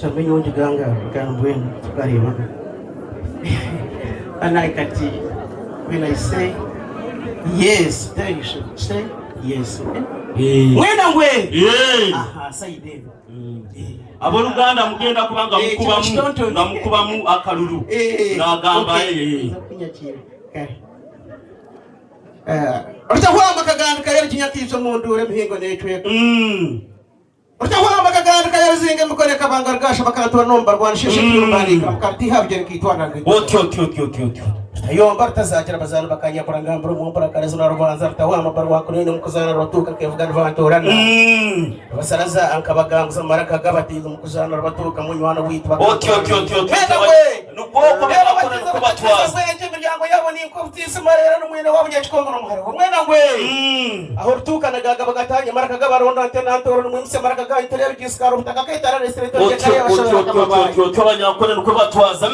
também onde ganga kan buen karima. And I can see when I say yes, then you should say yes. When I'm way. Aha, say then. Aboluganda mugenda kubanga mukubamu akalulu nagamba Utahuwa makaganda kayari kinyakizo mundure mihingo netwe. Utahuwa makaganda kayari zinge mukore kabanga gasha bakatwa nomba rwanishishe kirumbari kamkati habye kitwana ngi. Okay. Yomba tazagira bazana bakanya kurangambura mu mbara karazo na rubanza tahuwa amabarwa kunene mukuzana rotuka kevuga rvantorana. Basaraza ankabaganguza maraka gabatiza mukuzana robatuka munywana witwa. Okay. Nuboko bakora kubatwaza. Imiryango yabo ni ko utise marera n'umwene wabo nyakikongo n'umuharo. Umwena ngwe. Aho rutuka nagaga bagatanye maraka gabaronda antena antoro n'umwimse maraka ga interero giskaro utakakayitara restaurant y'akaya bashaka kababaye. Abanyakore nuko batwaza.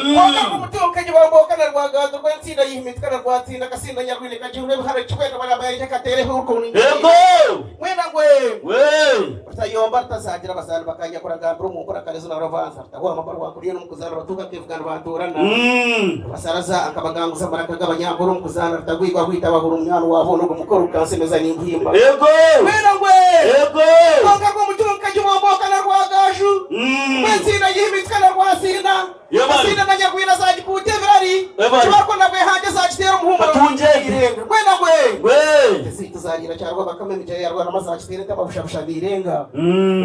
Umutuka nyibamboka na rwagazo rw'intsinda yihimitwa na rwatsinda kasinda nyarwine kajure hari cykwenda barabaye katere huko ni. Yego. Mwena ngwe. Utayomba tazagira basana bakanya kurangambura mu mbara karazo na rubanza. Tahuwa amabarwa kuriyo n'umukuzana rotuka kevuga rvantorana. Basaraza akabaganguza maraka gabanyamburu mukuzana rutagwigwa kwita bahuru umwana wabo no gumukora ukansemeza n'inkwimba. Yego. Mwena ngwe. Yego. Konga ko mutunka jumomboka na rwagashu. Mwensina yihimitwa na rwasina. Yabasina na nyagwina zaji kuteverari. Cyako nabwe hanje zakitera umuhumuro. Batunje. Mwena ngwe. Tuzagira cyarwa bakamemije yarwa namazakitera tababushabusha birenga.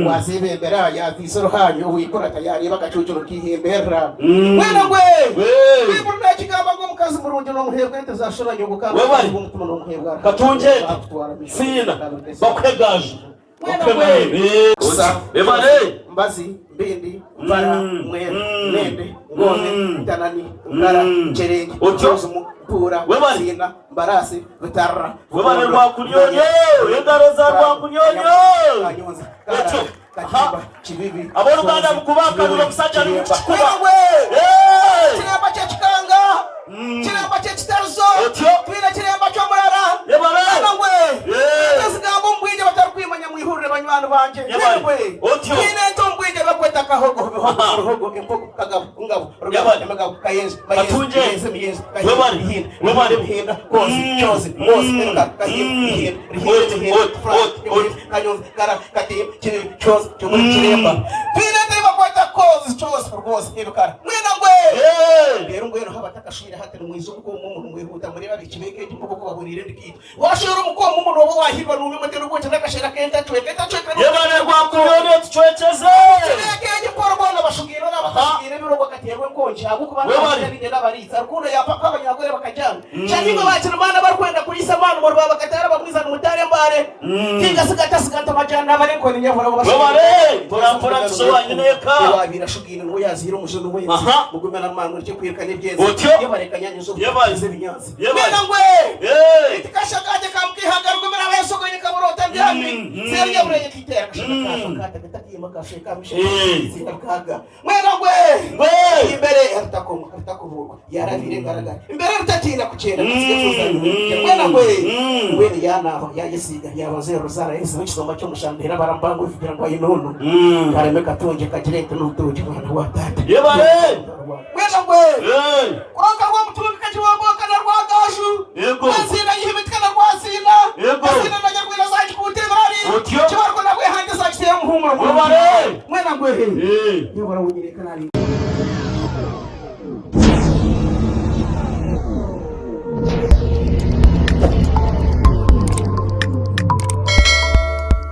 Wazibembera ya visoro hanyu wikora tayari bagacucuro kihembera. Mwena ngwe. Bibura kigamba ngo mukazi murunje no muhebwe tuzashora nyuguka umutima no muhebwa. Katunje. Sina. Bakwegaje. Ebale mbazi bindi mbara mwe nende ngome tanani ngara cherenge ojozumu pura sina mbarasi vitarra webale rwa kunyonyo endaro za rwa kunyonyo kanyonza katiba chibibi aboluganda mukubaka no kusajja n'ikukuba kiramba cyekikanga kiramba cyekitaruzo twina kiramba cyomurara ngwe tazigamba mbwije batarukwimanya mwihurire banywana banje ngwe twina ntombwije bakweta kahogo hogo impogo kagabo ngabo rugabane magabo kayenze batunje webale bihinda kozi chose mose kahinda kanyonza kara kati chose cyomurikiremba twina bakweta kozi chose rwose ibukara mwina ngwe rero ngweno habatakashira hatari mwizo ko umuntu mwihuta muri babikibeke impogo ko bahurire ndikito washora umukomo umuntu wobo wahirwa n'umwe mutero gwoce nakashira kenta tweke yebane rwa kunyonyo tucweceze yake porobona bashugiro n'abashugire biro bakaterwe konje abuko bana bigenda baritsa rukundo yapaka abanyagore bakajana cyane ngo bakira mana barkwenda kuyisa mana mu rwa bakatara bamwizana umutare mbare kinga sigata majana bare ko nyavura bashugire porapora tusobanyeneka birashugire ngo yazira umujono we mugumena mana cyo kwirkanye byenze yebarekanya nyizo yebaze binyanze yebana ngwe tikashakaje kamkihanga rugumena bayesogoye kaburota byami serya bureye kitera kashaka katakiye makasheka mishe zikaga mwena ngwe imbere artakomo yaravire garagara imbere rutatinda kucenda mwena ngwe yana yagisiga yabaze rozara yese n'ikisomba cyo mushambira barambango ifugira ngo ayinono kareme katonje kagirete n'utoje mwana wa tata yebare mwena ngwe kuronka ngo mutunga kajiwamboka na rwagashu yego asina yihimitwa na rwasina yego asina na nyagwina zaji kutebrari cyarko nabwe hande zakitera umuhumuro mwena ngwe yebara unyireka nari